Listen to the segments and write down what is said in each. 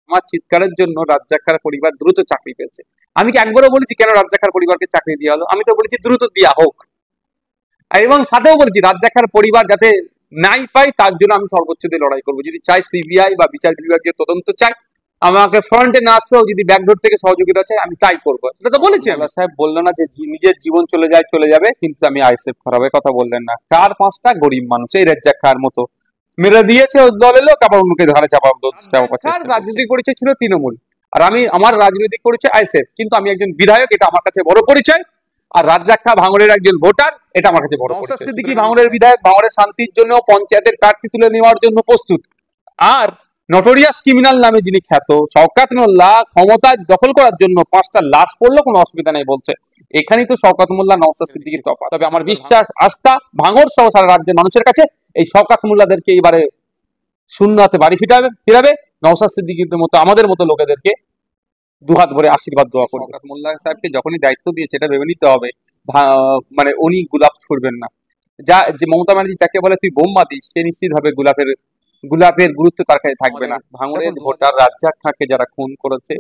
আমার চিৎকারের জন্য রাজ্জাক খাঁর পরিবার দ্রুত চাকরি পেয়েছে। আমি কি একবারও বলেছি কেন রাজ্জাক খাঁর পরিবারকে চাকরি দেওয়া হলো? আমি তো বলেছি দ্রুত দেওয়া হোক, এবং সাথেও বলেছি রাজ্জাক খাঁর পরিবার যাতে নাই পাই তার জন্য আমি সর্বোচ্চ দিয়ে লড়াই করবো। যদি চাই সিবিআই বা বিচার বিভাগীয় তদন্ত চাই, আমাকে ফ্রন্টে না আসলেও যদি ব্যাকডোর থেকে সহযোগিতা চাই আমি তাই করবো। সেটা তো বলেছি। আল্লাহ সাহেব বললো না যে নিজের জীবন চলে যায় চলে যাবে, কিন্তু আমি আইএসএফ খারাপের কথা বললেন না। 4-5টা গরিব মানুষ এই রাজ্জাক খাঁর মতো মেরে দিয়েছে ওর দলের লোক, আবার অন্যকে ধারে চাপা রাজনৈতিক পরিচয় ছিল তৃণমূল, আর আমি আমার রাজনৈতিক পরিচয় আইএসএফ, কিন্তু আমি একজন বিধায়ক, এটা আমার কাছে বড় পরিচয়। আর রাজ্জাক খাঁ ভাঙড়ের একজন ভোটার, এটা আমার কাছে বড় পরিচয়। নওশাদ সিদ্দিকী ভাঙড়ের বিধায়ক, ভাঙড়ের শান্তির জন্য পঞ্চায়েতের প্রার্থী তুলে নেওয়ার জন্য প্রস্তুত। আর নটোরিয়াস ক্রিমিনাল নামে যিনি খ্যাত শওকত মোল্লা ক্ষমতা দখল করার জন্য 5টা লাশ পড়লো কোনো অসুবিধা নেই বলছে। এখানেই তো শওকত মোল্লা নওশাদ সিদ্দিকীর তফাৎ। তবে আমার বিশ্বাস আস্থা ভাঙড় সহ সারা রাজ্যের মানুষের কাছে এই শওকত মোল্লাদেরকে এবারে শূন্য হাতে বাড়ি ফিরাবে। নওশাদ সিদ্দিকীর মতো আমাদের মতো লোকেদেরকে দুহাত ভরে আশীর্বাদ দোয়া করবে। শওকত মোল্লা সাহেবকে যখনই দায়িত্ব দিয়েছে এটা ভেবে নিতে হবে মানে উনি গোলাপ ছুড়বেন না। যে মমতা ব্যানার্জি যাকে বলে তুই বোম মাতিস, সে নিশ্চিত ভাবে গোলাপের গুরুত্ব তার কাছে থাকবে না। ভাঙড়ের ভোটার রাজ্জাক খাঁকে যারা খুন করেছে,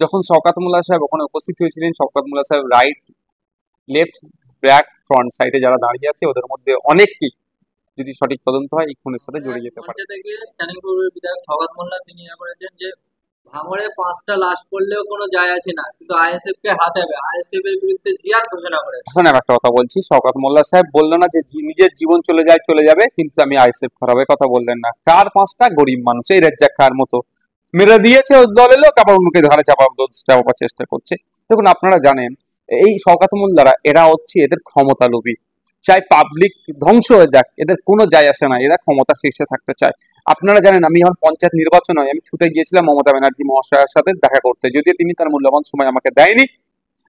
যখন শওকত মোল্লা সাহেব ওখানে উপস্থিত হয়েছিলেন, শওকত মোল্লা সাহেব রাইট, লেফট, ব্যাক, ফ্রন্ট সাইডে যারা দাঁড়িয়ে আছে ওদের মধ্যে অনেকটি যদি সঠিক তদন্ত হয় এই খুনের সাথে জড়িয়ে যেতে পারে। ক্যানিং পূর্বের বিধায়ক শওকত মোল্লা তিনি বলেছেন যে ভাঙড়ে 5টা লাশ পড়লেও কোনো যায় আসে না, কিন্তু আইএসএফ কে হাতাবে, আইএসএফ এর বিরুদ্ধে জিহাদ ঘোষণা করে। এখন আমি একটা কথা বলছি, শওকত মোল্লা সাহেব বললো না যে নিজের জীবন চলে যায় চলে যাবে, কিন্তু আমি আইএসএফ খারাপের কথা বললেন না। 4-5টা গরিব মানুষ এই রাজ্জাক খাঁর মতো মেরে দিয়েছে ওর দলের লোক, আবার অন্যকে ধারে চাপাবার চেষ্টা করছে। দেখুন আপনারা জানেন এই শওকত মোল্লারা এরা হচ্ছে এদের ক্ষমতা লোভী, চাই পাবলিক ধ্বংস হয়ে যাক এদের কোনো যায় আসে না, এরা ক্ষমতা শীর্ষে থাকতে চায়। আপনারা জানেন আমি যখন পঞ্চায়েত নির্বাচন হয় আমি ছুটে গিয়েছিলাম মমতা ব্যানার্জি মহাশয়ের সাথে দেখা করতে, যদিও তিনি তার মূল্যবান সময় আমাকে দেয়নি।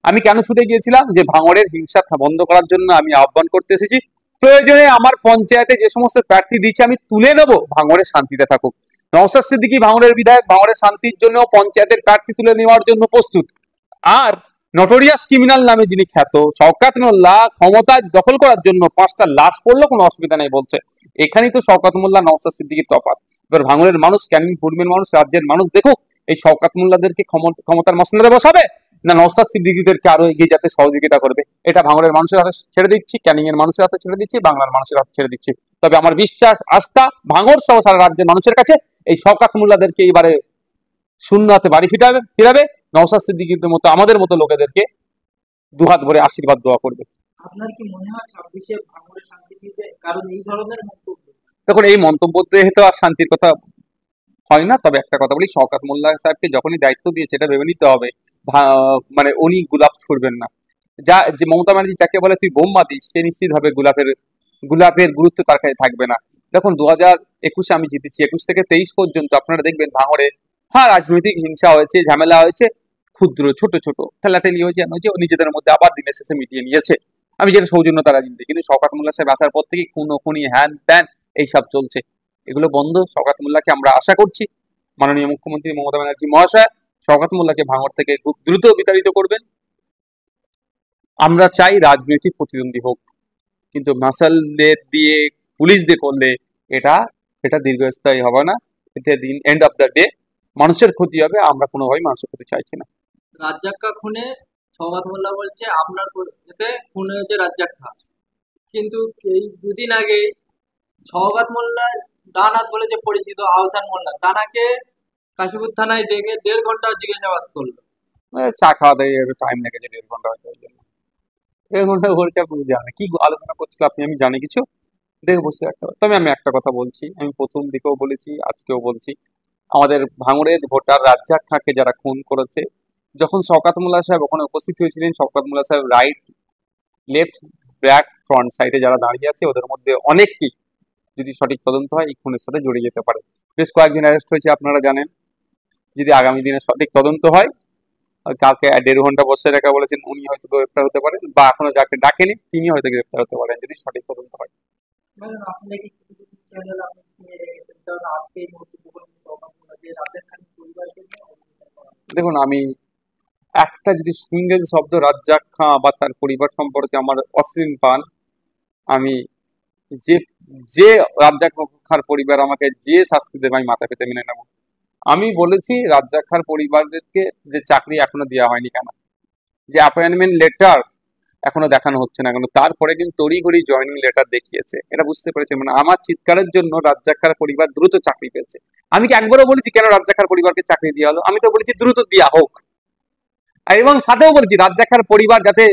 আমি কেন ছুটে গিয়েছিলাম? যে ভাঙড়ের হিংসা বন্ধ করার জন্য আমি আহ্বান করতে এসেছি। প্রয়োজনে আমার পঞ্চায়েতে যে সমস্ত প্রার্থী দিচ্ছে আমি তুলে নেবো, ভাঙড়ের শান্তিতে থাকুক। নওশাদ সিদ্দিকী ভাঙড়ের বিধায়ক, ভাঙড়ের শান্তির জন্য পঞ্চায়েতের প্রার্থী তুলে নেওয়ার জন্য প্রস্তুত। আর নটোরিয়াস ক্রিমিনাল নামে যিনি খ্যাত শওকত মোল্লা ক্ষমতা দখল করার জন্য 5টা লাশ পড়লো কোনো অসুবিধা নেই বলছে। এখানেই তো শওকত মোল্লা নওশাদ সিদ্দিকীর তফাৎ। এবার ভাঙড়ের মানুষ, ক্যানিং পূর্বের মানুষ, রাজ্যের মানুষ দেখুক এই শওকত মোল্লাদেরকে ক্ষমতার মসনদে বসাবে না নওশাদ সিদ্দিকীদেরকে আরো এগিয়ে যেতে সহযোগিতা করবে। এটা ভাঙড়ের মানুষের হাতে ছেড়ে দিচ্ছি, ক্যানিং এর মানুষের হাতে ছেড়ে দিচ্ছি, বাংলার মানুষের হাতে ছেড়ে দিচ্ছি। তবে আমার বিশ্বাস আস্থা ভাঙড় সহ সারা রাজ্যের মানুষের কাছে এই শওকত মোল্লাদেরকে এবারে শূন্য হাতে বাড়ি ফিরাবে। নওশাদ সিদ্দিকীর মতো আমাদের মতো লোকেদেরকে দুহাত ভরে আশীর্বাদ দোয়া করবে। আপনার কি মনে হয় 26-এ ভাঙড়ে শান্তি ফিরবে? কারণ এই ধরনের মন্তব্য, দেখুন এই মন্তব্য তো আর শান্তির কথা হয় না। তবে একটা কথা বলি, শওকত মোল্লা সাহেবকে যখনই দায়িত্ব দিয়েছে এটা ভেবে নিতে হবে মানে উনি গোলাপ ছুড়বেন না। যে মমতা ব্যানার্জি যাকে বলে তুই বোম মাতিস, সে নিশ্চিত ভাবে গোলাপের গুরুত্ব তার কাছে থাকবে না। দেখুন 2021-এ আমি জিতেছি, 21 থেকে 23 পর্যন্ত আপনারা দেখবেন ভাঙড়ে রাজনৈতিক হিংসা হয়েছে, ঝামেলা হয়েছে, ক্ষুদ্র ছোট ঠেলাঠেলি হয়েছে, নিজেদের মধ্যে আবার দিনের শেষে মিটিয়ে নিয়েছে। আমি যেটা সৌজন্যতা রাজনীতি, কিন্তু শওকত মোল্লা সাহেব আসার পর থেকে খুনি হ্যান ত্যান এইসব চলছে, এগুলো বন্ধ। শওকত মোল্লাকে আমরা আশা করছি মাননীয় মুখ্যমন্ত্রী মমতা ব্যানার্জি মহাশয় শওকত মোল্লাকে ভাঙড় থেকে খুব দ্রুত বিতাড়িত করবেন। আমরা চাই রাজনৈতিক প্রতিদ্বন্দ্বী হোক, কিন্তু মাসালদের দিয়ে পুলিশ দিয়ে করলে এটা দীর্ঘস্থায়ী হবে না। এতে এন্ড অফ দ্য ডে মানুষের ক্ষতি হবে। আমরা কোনোভাবেই মানুষের ক্ষতি চাইছি না। রাজ্জাক খাঁ খুনে শওকত মোল্লা বলছে আপনার এতে খুন হয়েছে রাজ্জাক খাঁ, কিন্তু এই দুদিন আগে শওকত মোল্লার ডান হাত বলে যে পরিচিত আহসান মোল্লা, তানাকে কাশীপুর থানায় ডেকে 1.5 ঘন্টা জিজ্ঞাসাবাদ করলো। চা খাওয়া দেয় একটু টাইম লেগেছে 1.5 ঘন্টা হয়তো, ওই জন্য 1.5 ঘন্টা ঘুরেছে। আপনি জানেন কি আলোচনা করছিল আপনি, আমি জানি কিছু দেখে বসে একটা। তবে আমি একটা কথা বলছি, আমি প্রথম দিকেও বলেছি আজকেও বলছি, আমাদের ভাঙড়ের ভোটার রাজ্জাক খাঁকে যারা খুন করেছে, যখন শওকত মোল্লা সাহেব ওখানে উপস্থিত হয়েছিলেন, শওকত মোল্লা সাহেব রাইট, লেফট, ব্যাক, ফ্রন্ট সাইডে যারা দাঁড়িয়ে আছে ওদের মধ্যে অনেকটি যদি সঠিক তদন্ত হয় এই খুনের সাথে জড়িয়ে যেতে পারে। বেশ কয়েকদিন অ্যারেস্ট হয়েছে আপনারা জানেন। যদি আগামী দিনে সঠিক তদন্ত হয়, কালকে 1.5 ঘন্টা বসে রাখা বলেছেন, উনি হয়তো গ্রেফতার হতে পারেন, বা এখনো যাকে ডাকেনি তিনি হয়তো গ্রেফতার হতে পারেন যদি সঠিক তদন্ত হয়। দেখুন আমি একটা যদি সিঙ্গেল শব্দ রাজ্জাক খাঁ বা তার পরিবার সম্পর্কে আমার অশ্লীল পান, আমি যে রাজ্জাক খাঁর পরিবার আমাকে যে শাস্তি দেবে আমি মাথা পেতে মেনে নেব। আমি বলেছি রাজ্জাকার পরিবারদেরকে যে চাকরি এখনো দেওয়া হয়নি কেন, যে অ্যাপয়েন্টমেন্ট লেটার এখনো দেখানো হচ্ছে না কেন, তারপরে কিন্তু তড়িঘড়ি জয়েনিং লেটার দেখিয়েছে। এটা বুঝতে পেরেছে, মানে আমার চিৎকারের জন্য রাজ্জাকার পরিবার দ্রুত চাকরি পেয়েছে। আমি কি একবারও বলেছি কেন রাজ্জাকার পরিবারকে চাকরি দেওয়া হলো? আমি তো বলেছি দ্রুত দেওয়া হোক। এবং সাথেও বলেছি রাজ্জাকার পরিবার যাতে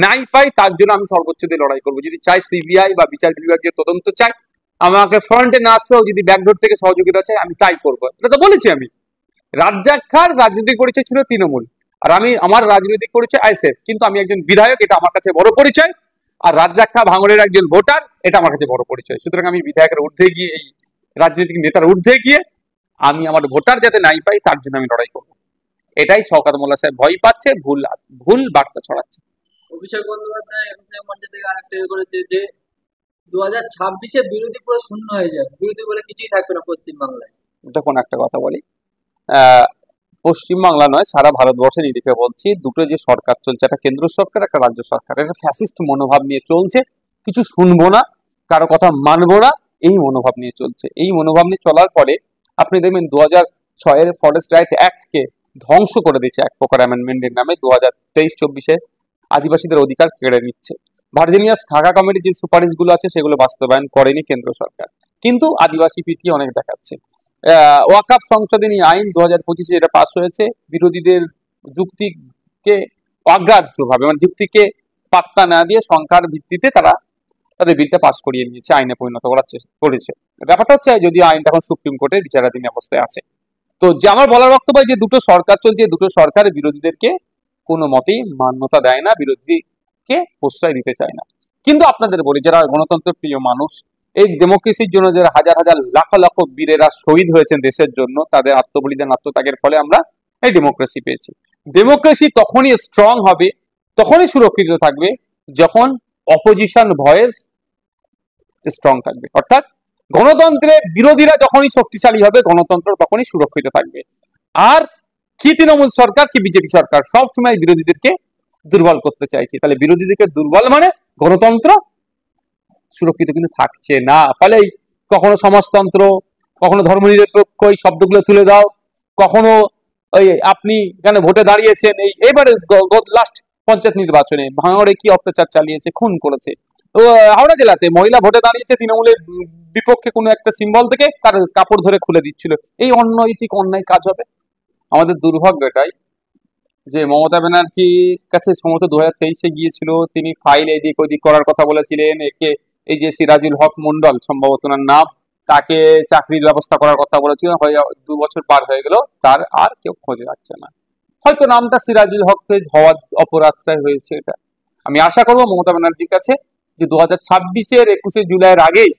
নাই পায় তার জন্য আমি সর্বোচ্চ দিয়ে লড়াই করবো। যদি চাই সিবিআই বা বিচার বিভাগীয় তদন্ত চাই, আমাকে ফ্রন্টে না আসলেও যদি ব্যাকডোর থেকে সহযোগিতা চাই, আমি তাই করবো। এটা তো বলেছি আমি। রাজ্জাকার রাজনৈতিক পরিচয় ছিল তৃণমূল, আর আমি আমার রাজনৈতিক পরিচয় আইএসএফ, কিন্তু আমি একজন বিধায়ক, এটা আমার কাছে বড় পরিচয়। আর রাজ্জাকা ভাঙড়ের একজন ভোটার, এটা আমার কাছে বড় পরিচয়। সুতরাং আমি বিধায়কের ঊর্ধ্বে গিয়ে, এই রাজনৈতিক নেতার ঊর্ধ্বে গিয়ে আমি আমার ভোটার যাতে নাই পাই তার জন্য আমি লড়াই করবো। এটাই শওকত মোল্লা সাহেব ভয় পাচ্ছে, ভুল ভুল বার্তা ছড়াচ্ছে। অভিষেক বন্দ্যোপাধ্যায় একুশে মঞ্চ থেকে আরেকটা করেছে যে 2026-এ বিরোধী পুরো শূন্য হয়ে যাবে, বিরোধী বলে কিছুই থাকবে না পশ্চিমবাংলায়। দেখুন একটা কথা বলি, পশ্চিমবাংলা নয় সারা ভারতবর্ষের নিরিখে বলছি, দুটো যে সরকার চলছে, একটা কেন্দ্র সরকার, একটা রাজ্য সরকার, একটা ফ্যাসিস্ট মনোভাব নিয়ে চলছে। কিছু শুনবো না, কারো কথা মানবো না, এই মনোভাব নিয়ে চলছে। এই মনোভাব নিয়ে চলার ফলে আপনি দেখবেন 2006-এর ফরেস্ট রাইট অ্যাক্টকে ধ্বংস করে দিচ্ছে এক প্রকার অ্যামেন্ডমেন্টের নামে। 2023-24-এ আদিবাসীদের অধিকার কেড়ে নিচ্ছে। ভার্জিনিয়াস খাগা কমিটির যে সুপারিশগুলো আছে সেগুলো বাস্তবায়ন করেনি কেন্দ্র সরকার, কিন্তু আদিবাসী প্রীতি অনেক দেখাচ্ছে। ওয়াকাফ সংশোধনী আইন 2025-এ যেটা পাস হয়েছে, বিরোধীদের যুক্তিকে অগ্রাহ্যভাবে, মানে যুক্তিকে পাত্তা না দিয়ে সংখ্যার ভিত্তিতে তারা তাদের বিলটা পাস করিয়ে নিয়েছে, আইনে পরিণত করার চেষ্টা করেছে। ব্যাপারটা হচ্ছে, যদি আইনটা এখন সুপ্রিম কোর্টের বিচারাধীন অবস্থায় আছে। তো যে আমার বলার বক্তব্য, যে দুটো সরকার চলছে, দুটো সরকার বিরোধীদেরকে কোনো মতেই মান্যতা দেয় না, বিরোধীকে প্রশ্রয় দিতে চায় না। কিন্তু আপনাদের বলি, যারা গণতন্ত্র প্রিয় মানুষ, এই ডেমোক্রেসির জন্য যারা হাজার হাজার লাখ লাখ বীরেরা শহীদ হয়েছেন দেশের জন্য, তাদের আত্মবলিদান আত্মত্যাগের ফলে আমরা এই ডেমোক্রেসি পেয়েছি। ডেমোক্রেসি তখনই স্ট্রং হবে, তখনই সুরক্ষিত থাকবে, যখন অপোজিশন ভয়েস স্ট্রং থাকবে। অর্থাৎ গণতন্ত্রের বিরোধীরা যখনই শক্তিশালী হবে, গণতন্ত্র তখনই সুরক্ষিত থাকবে। আর কি তৃণমূল সরকার কি বিজেপি সরকার সবসময় বিরোধীদেরকে দুর্বল করতে চাইছে। তাহলে বিরোধীদেরকে দুর্বল মানে গণতন্ত্র সুরক্ষিত কিন্তু থাকছে না। ফলে কখনো সমাজতন্ত্র, কখনো ধর্মনিরপেক্ষ, এই শব্দগুলো তুলে দাও, কখনো ওই আপনি কেন ভোটে দাঁড়িয়েছেন, এই এবারে লাস্ট পঞ্চায়েত নির্বাচনে ভাঙড়ে কি অত্যাচার চালিয়েছে, খুন করেছে। হাওড়া জেলাতে মহিলা ভোটে দাঁড়িয়েছে তৃণমূলের বিপক্ষে, কোনো একটা সিম্বল থেকে তার কাপড় ধরে খুলে দিচ্ছিল। এই অনৈতিক অন্যায় কাজ হবে? আমাদের দুর্ভাগ্য এটাই যে মমতা ব্যানার্জির কাছে সম্ভবত 2023-এ গিয়েছিল, তিনি ফাইল এদিক ওদিক করার কথা বলেছিলেন। একে এই যে সিরাজুল হক মন্ডল সম্ভবত ওনার নাম, তাকে চাকরির ব্যবস্থা করার কথা বলেছিলেন। 2 বছর পার হয়ে গেল, তার আর কেউ খোঁজে যাচ্ছে না। হয়তো নামটা সিরাজুল হককে হওয়ার অপরাধটাই হয়েছে এটা। আমি আশা করবো মমতা ব্যানার্জির কাছে যে 2026-এর 21শে জুলাইয়ের আগেই,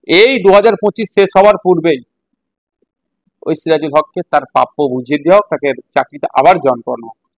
এই 2025 শেষ হওয়ার পূর্বেই ওই সিরাজুল হককে তার প্রাপ্য বুঝিয়ে দেওয়া হোক, তাকে চাকরিতে আবার জয়েন করানো হোক।